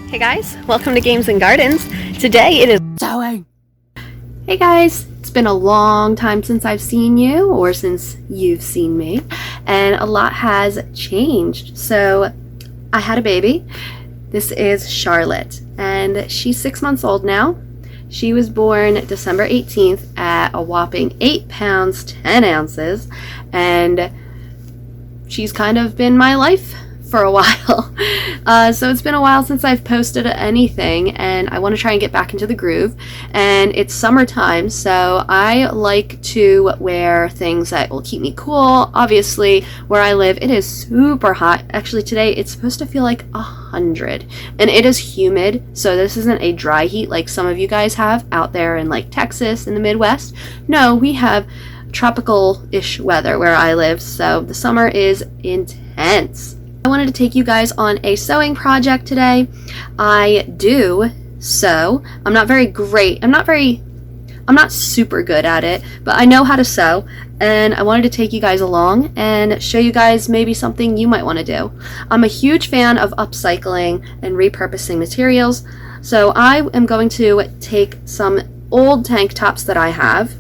Hey guys, welcome to Games and Gardens. Today it is sewing. Hey guys, it's been a long time since I've seen you, or since you've seen me, and a lot has changed. So I had a baby. This is Charlotte, and she's 6 months old now. She was born December 18th at a whopping 8 pounds 10 ounces, and she's kind of been my life for a while. So it's been a while since I've posted anything, and I want to try and get back into the groove. And it's summertime, so I like to wear things that will keep me cool. Obviously, where I live, it is super hot. Actually, today it's supposed to feel like 100, and it is humid, so this isn't a dry heat like some of you guys have out there in like Texas in the Midwest. No, we have tropical-ish weather where I live, so the summer is intense. I wanted to take you guys on a sewing project today. I do sew. I'm not very great. I'm not super good at it, but I know how to sew, and I wanted to take you guys along and show you guys maybe something you might want to do. I'm a huge fan of upcycling and repurposing materials, so I am going to take some old tank tops that I have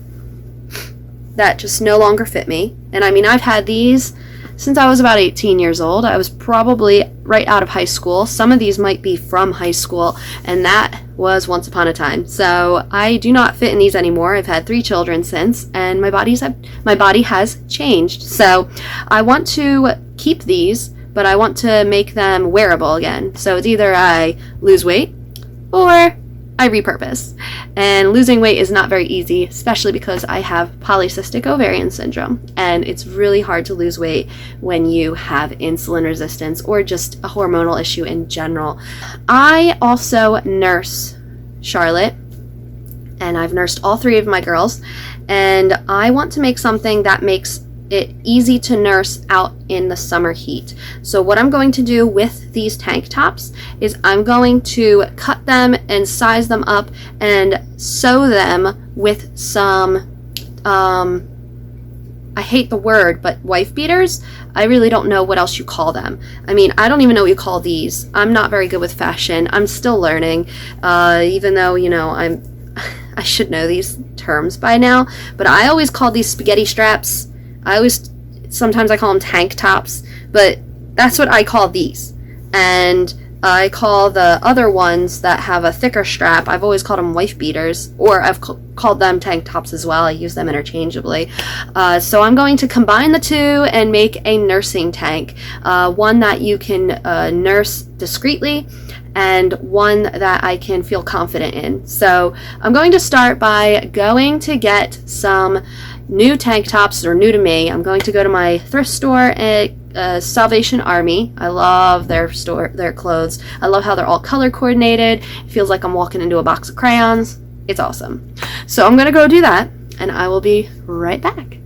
that just no longer fit me. And I mean, I've had these since I was about 18 years old. I was probably right out of high school. Some of these might be from high school, and that was once upon a time. So I do not fit in these anymore. I've had 3 children since, and my body has changed. So I want to keep these, but I want to make them wearable again. So it's either I lose weight or I repurpose. And losing weight is not very easy, especially because I have polycystic ovarian syndrome, and it's really hard to lose weight when you have insulin resistance or just a hormonal issue in general. I also nurse Charlotte, and I've nursed all 3 of my girls, and I want to make something that makes it easy to nurse out in the summer heat. So what I'm going to do with these tank tops is I'm going to cut them and size them up and sew them with some, I hate the word, but wife beaters. I really don't know what else you call them. I mean, I don't even know what you call these. I'm not very good with fashion. I'm still learning, even though, you know, I should know these terms by now, but I always call these spaghetti straps. Sometimes I call them tank tops, but that's what I call these. And I call the other ones that have a thicker strap, I've always called them wife beaters, or I've called them tank tops as well. I use them interchangeably. So I'm going to combine the two and make a nursing tank, one that you can nurse discreetly, and one that I can feel confident in. So I'm going to start by going to get some new tank tops that are new to me. I'm going to go to my thrift store at Salvation Army. I love their clothes. I love how they're all color coordinated. It feels like I'm walking into a box of crayons. It's awesome. So I'm going to go do that, and I will be right back.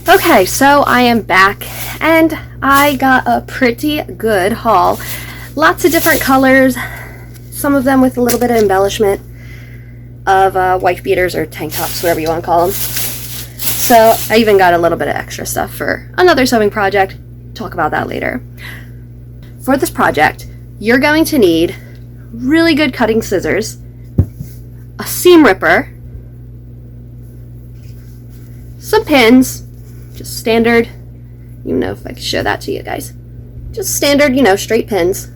Okay, so I am back, and I got a pretty good haul. Lots of different colors, some of them with a little bit of embellishment of wife beaters or tank tops, whatever you want to call them. So I even got a little bit of extra stuff for another sewing project. Talk about that later. For this project, you're going to need really good cutting scissors, a seam ripper, some pins, just standard, you know, if I could show that to you guys. Just standard, you know, straight pins,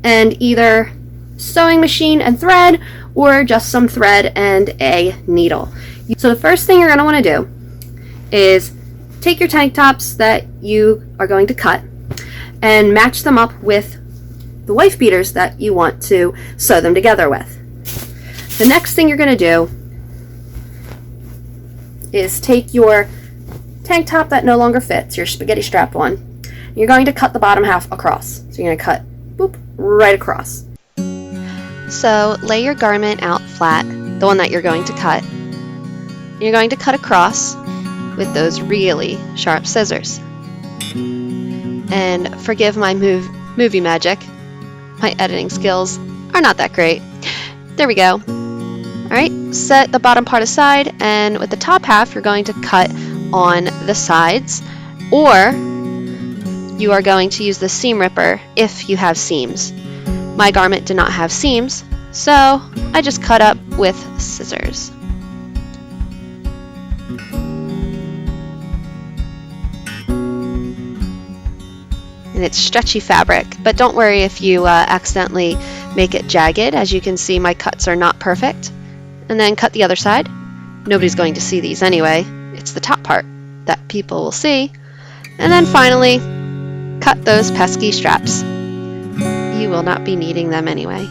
and either sewing machine and thread, or just some thread and a needle. So the first thing you're going to want to do is take your tank tops that you are going to cut and match them up with the wife beaters that you want to sew them together with. The next thing you're going to do is take your tank top that no longer fits, your spaghetti strapped one. You're going to cut the bottom half across. So you're going to cut, boop, right across. So lay your garment out flat, the one that you're going to cut. You're going to cut across with those really sharp scissors. And forgive my movie magic. My editing skills are not that great. There we go. Alright, set the bottom part aside, and with the top half you're going to cut on the sides, or you are going to use the seam ripper if you have seams. My garment did not have seams, so I just cut up with scissors. And it's stretchy fabric, but don't worry if you accidentally make it jagged. As you can see, my cuts are not perfect. And then cut the other side. Nobody's going to see these anyway. It's the top part that people will see. And then finally, cut those pesky straps. You will not be needing them anyway.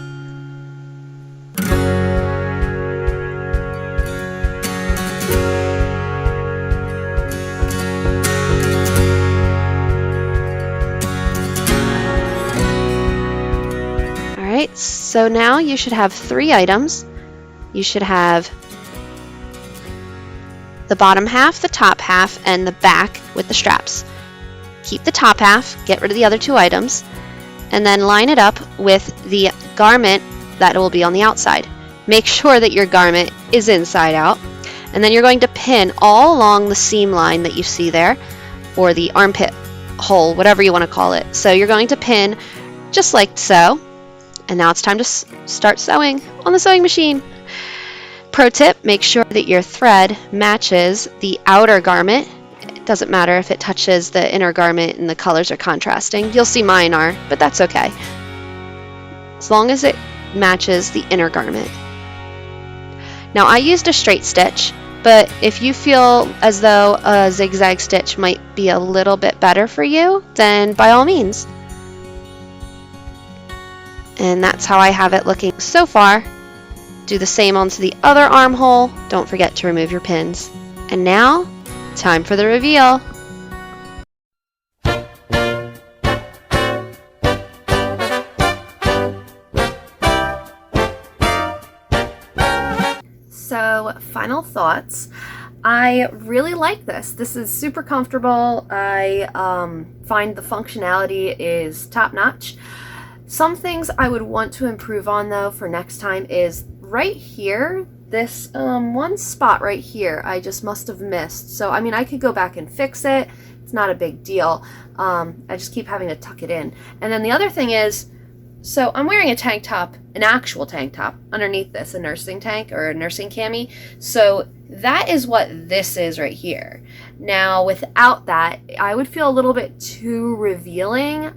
Alright, so now you should have 3 items. You should have the bottom half, the top half, and the back with the straps. Keep the top half, get rid of the other 2 items, and then line it up with the garment that will be on the outside. Make sure that your garment is inside out, and then you're going to pin all along the seam line that you see there, or the armpit hole, whatever you want to call it. So you're going to pin just like so, and now it's time to start sewing on the sewing machine. Pro tip, make sure that your thread matches the outer garment. It doesn't matter if it touches the inner garment and the colors are contrasting. You'll see mine are, but that's okay. As long as it matches the inner garment. Now I used a straight stitch, but if you feel as though a zigzag stitch might be a little bit better for you, then by all means. And that's how I have it looking so far. Do the same onto the other armhole. Don't forget to remove your pins. And now, time for the reveal. So, final thoughts. I really like this. This is super comfortable. I find the functionality is top-notch. Some things I would want to improve on though for next time is right here, this one spot right here, I just must have missed. So, I mean, I could go back and fix it. It's not a big deal. I just keep having to tuck it in. And then the other thing is, so I'm wearing a tank top, an actual tank top, underneath this, a nursing tank or a nursing cami. So that is what this is right here. Now, without that, I would feel a little bit too revealing.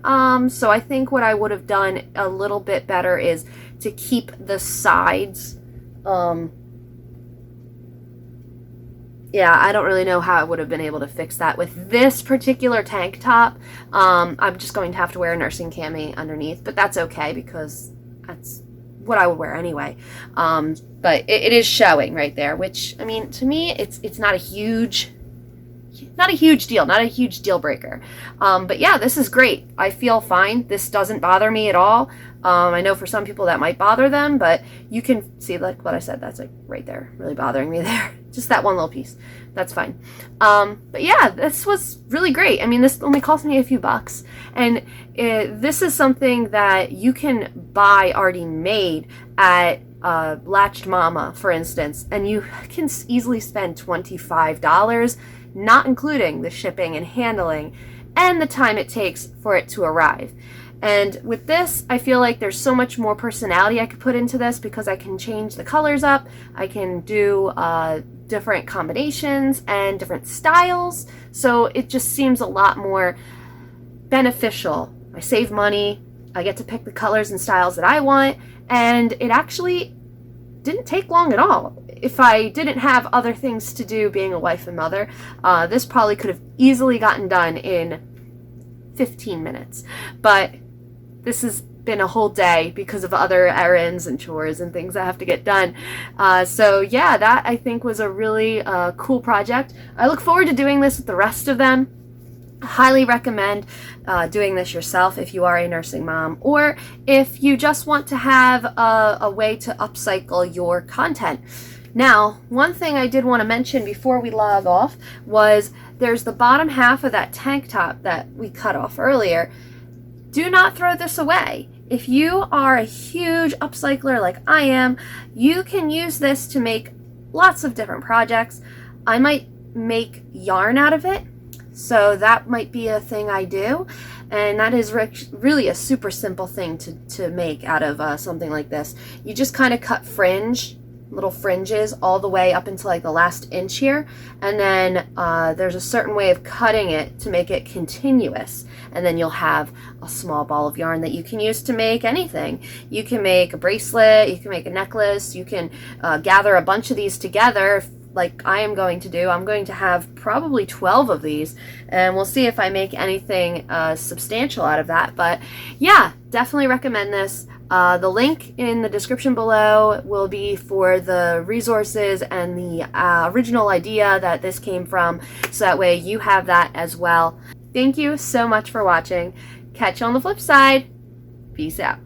So I think what I would have done a little bit better is to keep the sides. Yeah, I don't really know how I would have been able to fix that with this particular tank top. I'm just going to have to wear a nursing cami underneath, but that's okay because that's what I would wear anyway. But it is showing right there, which, I mean, to me, it's not a huge deal, not a huge deal breaker. But yeah, this is great. I feel fine. This doesn't bother me at all. I know for some people that might bother them, but you can see, like what I said, that's like right there, really bothering me there. Just that one little piece. That's fine. But yeah, this was really great. I mean, this only cost me a few bucks. And this is something that you can buy already made at Latched Mama, for instance, and you can easily spend $25, not including the shipping and handling and the time it takes for it to arrive. And with this, I feel like there's so much more personality I could put into this because I can change the colors up. I can do different combinations and different styles. So it just seems a lot more beneficial. I save money. I get to pick the colors and styles that I want. And it actually didn't take long at all. If I didn't have other things to do being a wife and mother, this probably could have easily gotten done in 15 minutes. But this has been a whole day because of other errands and chores and things that have to get done. So yeah, that I think was a really cool project. I look forward to doing this with the rest of them. Highly recommend doing this yourself if you are a nursing mom, or if you just want to have a way to upcycle your content. Now, one thing I did want to mention before we log off was there's the bottom half of that tank top that we cut off earlier. Do not throw this away. If you are a huge upcycler like I am, you can use this to make lots of different projects. I might make yarn out of it, so that might be a thing I do. and that is really a super simple thing to make out of something like this. You just kind of cut little fringes all the way up into like the last inch here, and then there's a certain way of cutting it to make it continuous, and then you'll have a small ball of yarn that you can use to make anything. You can make a bracelet, you can make a necklace, you can gather a bunch of these together like I am going to do. I'm going to have probably 12 of these, and we'll see if I make anything substantial out of that. But yeah, definitely recommend this. The link in the description below will be for the resources and the original idea that this came from, so that way you have that as well. Thank you so much for watching. Catch you on the flip side. Peace out.